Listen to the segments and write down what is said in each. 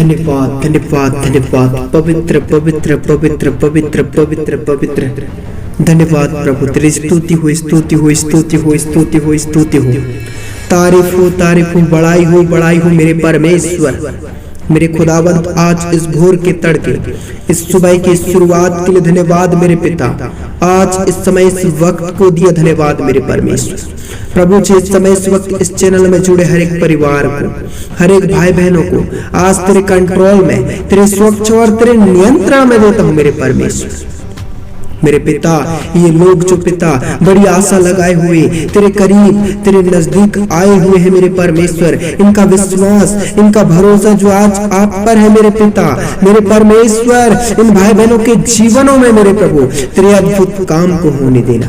धन्यवाद धन्यवाद धन्यवाद। पवित्र पवित्र पवित्र पवित्र पवित्र पवित्र धन्यवाद प्रभु। तेरी स्तुति हो स्तुति हो स्तुति हो स्तुति हो स्तुति हो। तारीफ हो बड़ाई हो मेरे परमेश्वर, मेरे खुदावंत। आज इस भोर के तड़के, इस सुबह की शुरुआत के लिए धन्यवाद मेरे पिता। आज इस समय इस वक्त को दिया धन्यवाद मेरे परमेश्वर। प्रभु जी इस समय इस वक्त इस चैनल में जुड़े हर एक परिवार को, हर एक भाई बहनों को आज तेरे कंट्रोल में, तेरे स्वच्छ और तेरे नियंत्रण में देता हूँ मेरे परमेश्वर। मेरे पिता, ये लोग जो पिता बड़ी आशा लगाए हुए तेरे करीब, तेरे नजदीक आए हुए हैं मेरे परमेश्वर, इनका विश्वास, इनका भरोसा जो आज आप पर है मेरे पिता, मेरे परमेश्वर, इन भाई बहनों के जीवनों में मेरे प्रभु तेरे अद्भुत काम को होने देना।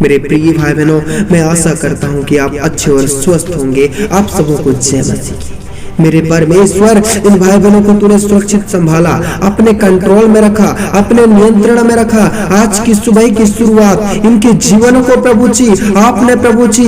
मेरे प्रिय भाई बहनों, मैं आशा करता हूँ कि आप अच्छे और स्वस्थ होंगे। आप सबों को जय मसीह की। मेरे परमेश्वर, इन भाई बहनों को तूने सुरक्षित संभाला, अपने कंट्रोल में रखा, अपने नियंत्रण में रखा। आज की सुबह की शुरुआत इनके जीवनों को प्रभु जी आपने प्रभु जी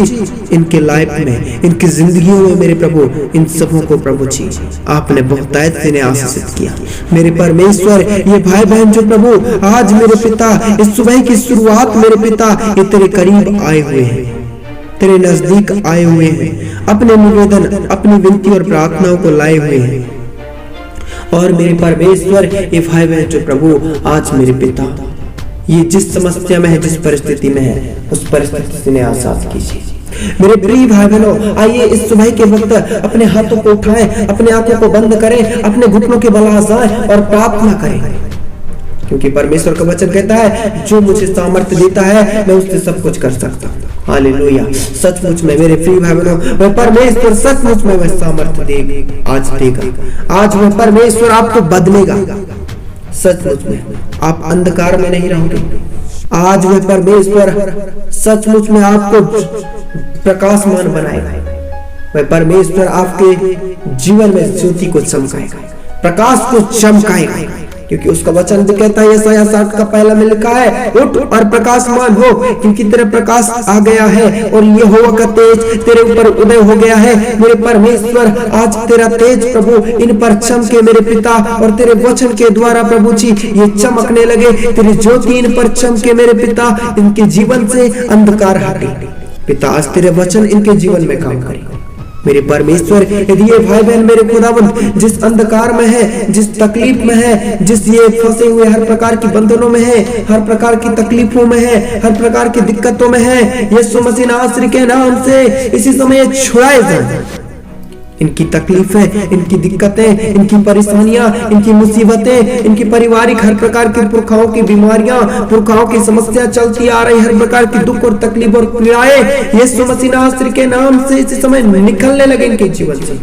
इनके लाइफ में, इनकी जिंदगियों में मेरे प्रभु इन सबों को प्रभु जी आपने बहुतायत से आशीषित किया। मेरे परमेश्वर, ये भाई बहन जो प्रभु आज मेरे पिता इस सुबह की शुरुआत मेरे पिता ये तेरे करीब आए हुए हैं, तेरे नजदीक आए हुए हैं, अपने निवेदन, अपनी विनती और प्रार्थनाओं को लाए हुए हैं। और मेरे परमेश्वर, ये भाई बहन जो प्रभु आज मेरे पिता ये जिस समस्या में है, जिस परिस्थिति में है, उस परिस्थिति से आजाद कीजिए। मेरे प्रिय भाई बहनों, आइए इस सुबह के वक्त अपने हाथों को उठाएं, अपने आंखों को बंद करें, अपने घुटनों के बल आ जाएं और प्रार्थना करें, क्योंकि परमेश्वर का वचन कहता है जो मुझे सामर्थ्य देता है मैं उससे सब कुछ कर सकता हूँ। हालेलुया। सचमुच में मेरे प्रिय भाई बहनों, वह परमेश्वर सचमुच में वह सामर्थ्य आज देगा। आज वह परमेश्वर आपको बदलेगा। सचमुच में आप अंधकार में नहीं रहोगे। आज वह परमेश्वर सचमुच में आपको प्रकाशमान बनाएगा। वह परमेश्वर आपके जीवन में ज्योति को चमकाएगा, प्रकाश को चमकाएगा, क्योंकि उसका वचन भी कहता है यशायाह 60 का पहला में लिखा है, उठ और प्रकाशमान हो क्योंकि तेरा प्रकाश आ गया है और यहोवा का तेज तेरे ऊपर उदय हो गया है। मेरे परमेश्वर, आज तेरा तेज प्रभु इन पर चमके मेरे पिता, और तेरे वचन के द्वारा प्रभु जी ये चमकने लगे, तेरी ज्योति इन पर चमके मेरे पिता, इनके जीवन से अंधकार हटे। पिता, आज तेरे वचन इनके जीवन में काम करे मेरे परमेश्वर। यदि ये भाई बहन मेरे खुदावंत जिस अंधकार में है, जिस तकलीफ में है, जिस ये फंसे हुए हर प्रकार की बंधनों में है, हर प्रकार की तकलीफों में है, हर प्रकार की दिक्कतों में है, यीशु मसीह नासरी के नाम से इसी समय छुड़ाए जाए। इनकी तकलीफें, इनकी दिक्कतें, इनकी परेशानियां, इनकी मुसीबतें, इनकी पारिवारिक हर प्रकार की पुरखाओं की बीमारियां, पुरखाओं की समस्या चलती आ रही, हर प्रकार की दुख और तकलीफ और पीड़ाएं यीशु मसीह नासरी के नाम से इस समय निकलने लगे इनके जीवन से।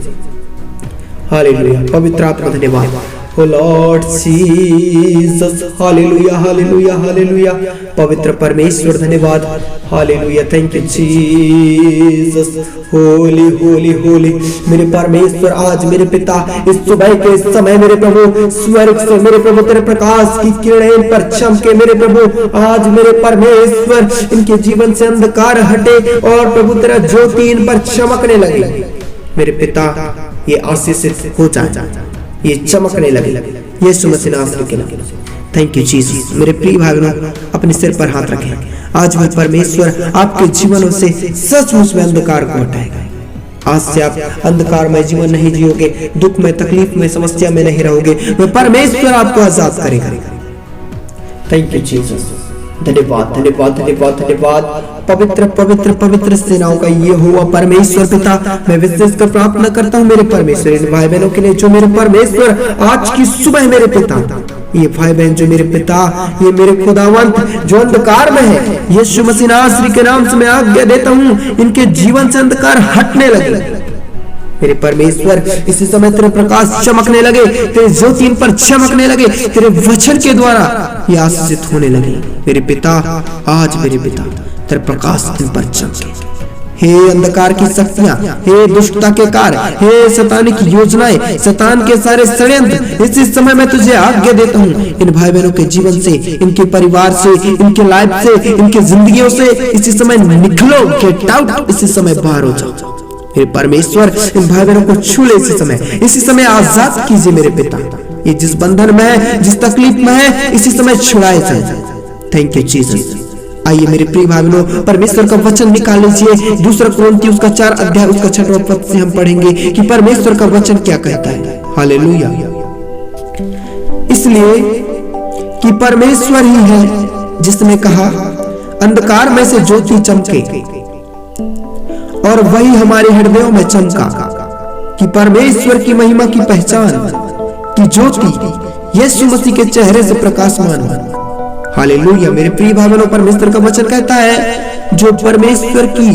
हालेलुया। पवित्र आत्मा धन्यवाद। O Lord Jesus, hallelujah hallelujah hallelujah. पवित्र परमेश्वर धन्यवाद। Hallelujah. Thank you Jesus. Holy holy holy. मेरे परमेश्वर, आज मेरे पिता इस सुबह के समय मेरे प्रभु स्वर्ग से मेरे प्रभु तेरे प्रकाश की किरणें इन पर चमके मेरे प्रभु। आज मेरे परमेश्वर इनके जीवन से अंधकार हटे और प्रभु तेरा ज्योति इन पर चमकने लगे मेरे पिता। ये आशीषित हो जाए, ये चमकने लगे यीशु मसीह नासरी के नाम। Thank you Jesus. मेरे प्रिय भाई बहनों, अपने सिर पर हाथ रखें। आज वह परमेश्वर आपके जीवनों से सचमुच में अंधकार को हटाएगा। आज से आप अंधकार में जीवन नहीं जियोगे, दुख में, तकलीफ में, समस्या में नहीं रहोगे। वह परमेश्वर आपको आजाद करेगा। Thank you Jesus. धन्यवाद धन्यवाद धन्यवाद धन्यवाद। पवित्र पवित्र पवित्र सेनाओं का ये हुआ परमेश्वर पिता, मैं विशेष कर प्रार्थना करता हूँ मेरे परमेश्वर इन भाई बहनों के लिए जो मेरे परमेश्वर आज की सुबह मेरे पिता, ये भाई बहन जो मेरे पिता, ये मेरे खुदावंत जो अंधकार में है, यीशु मसीह नासरी के नाम से मैं आज्ञा देता हूँ इनके जीवन से अंधकार हटने लगे मेरे परमेश्वर। इसी समय तेरे प्रकाश चमकने लगे, तेरे ज्योति इन पर चमकने लगे, तेरे वचन के द्वारा ये आशीषित होने लगे मेरे पिता। आज मेरे पिता तेरे प्रकाश इन पर चमके। हे अंधकार की शक्तियां, हे दुष्टता के कार्य, हे शैतानी की योजनाएं, शैतान के सारे षड्यंत्र, इसी समय मैं तुझे आज्ञा देता हूँ इन भाई बहनों के जीवन से, इनके परिवार से, इनके लाइफ से, इनके जिंदगियों से इसी समय निकलो, गेट आउट, इसी समय बाहर हो जाओ मेरे परमेश्वर इन भाई बहनों को छू ले इसी समय आजाद कीजिए मेरे पिता। ये जिस बंधन में है, जिस तकलीफ में है, इसी समय छुड़ाए जाए। Thank you Jesus. आइए मेरे प्रिय भाई बहनों, परमेश्वर का वचन निकाल लीजिए। 2 कुरिन्थियों उसका 4 अध्याय उसका 6वां पद से हम पढ़ेंगे कि परमेश्वर का वचन क्या कहता है। हालेलुया। इसलिए कि परमेश्वर ही है जिसने कहा अंधकार में से ज्योति चमके, और वही हमारे हृदयों में चमका कि परमेश्वर की महिमा की पहचान की ज्योति यीशु मसीह के चेहरे से प्रकाशमान हो। हालेलुया। मेरे प्रिय भाई बहनों, परमेश्वर का वचन कहता है जो परमेश्वर की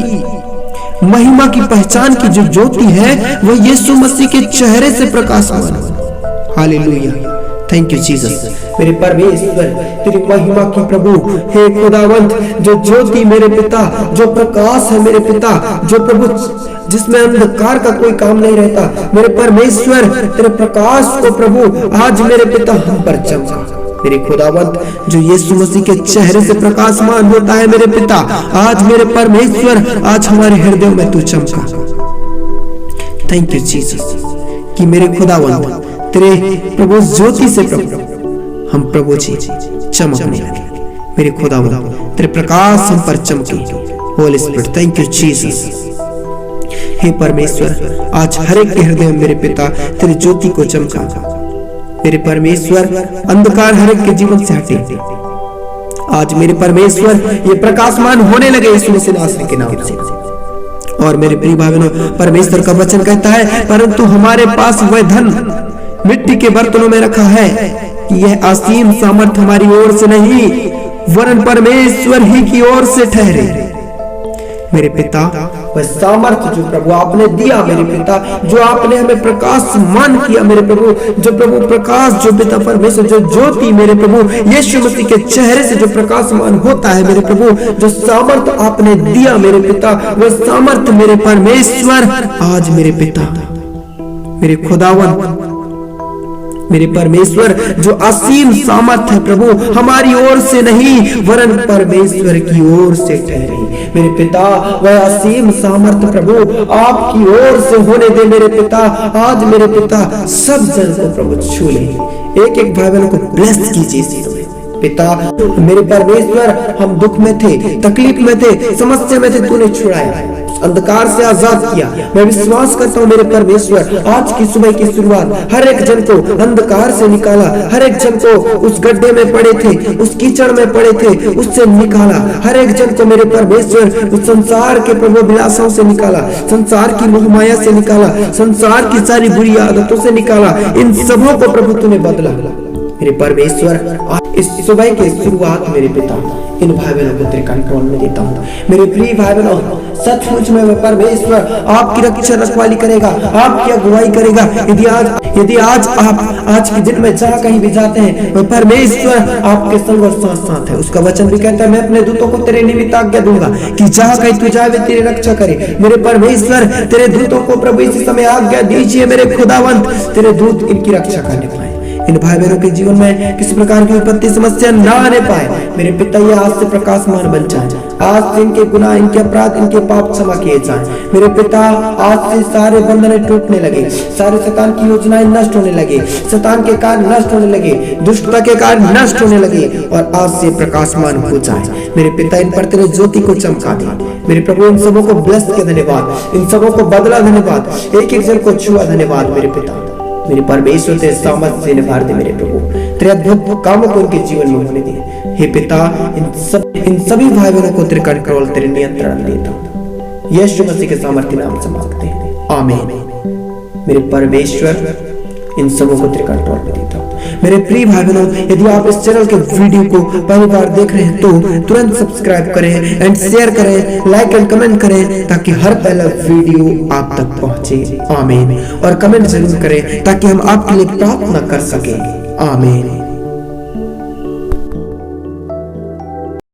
महिमा की पहचान की जो ज्योति है वह यीशु मसीह के चेहरे से प्रकाशमान हो। हालेलुया। Thank you Jesus. मेरे परमेश्वर तेरी महिमा की प्रभु हे खुदावंत, जो ज्योति मेरे पिता, जो प्रकाश है मेरे पिता, जो प्रभु जिसमें अंधकार का कोई काम नहीं रहता, मेरे परमेश्वर तेरे प्रकाश को प्रभु आज मेरे पिता हम पर चमका। मेरे खुदावंत जो यीशु मसीह के चेहरे से प्रकाशमान होता है मेरे पिता, आज मेरे परमेश्वर आज हमारे हृदय में तू चमका। थैंक यू जीसस कि मेरे खुदावंत तेरे प्रभु ज्योति से प्रभु हम प्रभु जी चमकने लगे। मेरे खुदावंत तेरे प्रकाश हम पर चमके। Holy Spirit thank you Jesus. हे परमेश्वर आज हर एक के हृदय में मेरे पिता तेरी ज्योति को चमका। मेरे परमेश्वर अंधकार हर एक के जीवन से हटे। आज मेरे परमेश्वर ये प्रकाशमान होने लगे यीशु मसीह नासरी के नाम से। और मेरे प्रिय भाई बहनों, परमेश्वर का वचन कहता है परंतु हमारे पास वह धन मिट्टी के बर्तनों में रखा है, यह असीम सामर्थ हमारी ओर से नहीं वरन परमेश्वर ही की ओर से ठहरे। मेरे पिता वह सामर्थ जो प्रभु आपने दिया मेरे पिता, जो आपने हमें प्रकाशमान किया मेरे प्रभु, जो प्रभु प्रकाश जो पिता परमेश्वर जो ज्योति मेरे प्रभु यीशु मसीह के चेहरे से जो प्रकाशमान होता है मेरे प्रभु, जो सामर्थ आपने दिया मेरे पिता, वह सामर्थ मेरे परमेश्वर आज मेरे पिता मेरे खुदावन मेरे परमेश्वर जो असीम सामर्थ है प्रभु हमारी ओर से नहीं वरन परमेश्वर की ओर से ठहरी। मेरे पिता वह असीम सामर्थ प्रभु आपकी ओर से होने दे मेरे पिता। आज मेरे पिता सब जन को प्रभु छू ले, एक एक भाई बहनों को ब्लेस कीजिए पिता। मेरे परमेश्वर हम दुख में थे, तकलीफ में थे, समस्या में थे, तूने छुड़ाया, अंधकार से आजाद किया। मैं विश्वास करता हूँ मेरे परमेश्वर आज की सुबह की शुरुआत हर एक जन को अंधकार से निकाला, हर एक जन को उस गड्ढे में पड़े थे, उस कीचड़ में पड़े थे, उससे निकाला। हर एक जन को मेरे परमेश्वर उस संसार के प्रभु विलासों से निकाला, संसार की मोह माया से निकाला, संसार की सारी बुरी आदतों से निकाला। इन सबों को प्रभु तूने बदला। मेरे परमेश्वर इस सुबह की शुरुआत मेरे पिता इन भाई बहनों को तेरे कंट्रोल में देता हूँ। मेरे प्रिय भाई बहनों, सचमुच में परमेश्वर आपकी रक्षा रखवाली करेगा, आपकी अगुवाई करेगा। यदि आज आप आज के दिन में जहाँ कहीं भी जाते हैं, वह परमेश्वर आपके संग और साथ साथ है। उसका वचन भी कहता है मैं अपने दूतों को तेरे निमित्त आज्ञा दूंगा कि जहाँ कहीं तू जाए वे तेरी रक्षा करे। मेरे परमेश्वर तेरे दूतों को प्रभु इसी समय आज्ञा दीजिए मेरे खुदावंत, तेरे दूत इनकी रक्षा करने पाए, इन भाई बहनों के जीवन में किसी प्रकार की विपत्ति समस्या ना आने पाए। मेरे पिता ये आज से प्रकाशमान बन जाए, आज से इनके गुनाह, इनके अपराध, इनके पाप क्षमा किए जाए। मेरे पिता आज से सारे बंधन टूटने लगे, सारे शैतान की योजनाएं नष्ट होने लगे, शैतान के कार्य नष्ट होने लगे, दुष्टता के कार्य नष्ट होने लगे और आज से प्रकाशमान हो जाए। मेरे पिता इन पर तेरे ज्योति को चमका दे। मेरे प्रभु इन सबों को ब्लेस किया, धन्यवाद। इन सबों को बदला, धन्यवाद। एक एक जन को छुआ, धन्यवाद मेरे पिता। मेरे परमेश्वर तेरे सामर्थ से निभार दे मेरे प्रभु, तेरे अद्भुत कामों को उनके जीवन में होने दे। हे पिता इन सभी भाई बहनों को तेरे कंट्रोल, तेरे नियंत्रण देता हूँ, यीशु मसीह के सामर्थ्य नाम से मांगते हैं, आमीन। मेरे परमेश्वर इन सबों को तेरे कंट्रोल में देता हूँ। मेरे प्रिय भाई बहनों, यदि आप इस चैनल के वीडियो को पहली बार देख रहे हैं तो तुरंत सब्सक्राइब करें एंड शेयर करें, लाइक एंड कमेंट करें ताकि हर पहला वीडियो आप तक पहुंचे, आमीन। और कमेंट जरूर करें ताकि हम आपके लिए प्रार्थना कर सकें, आमीन।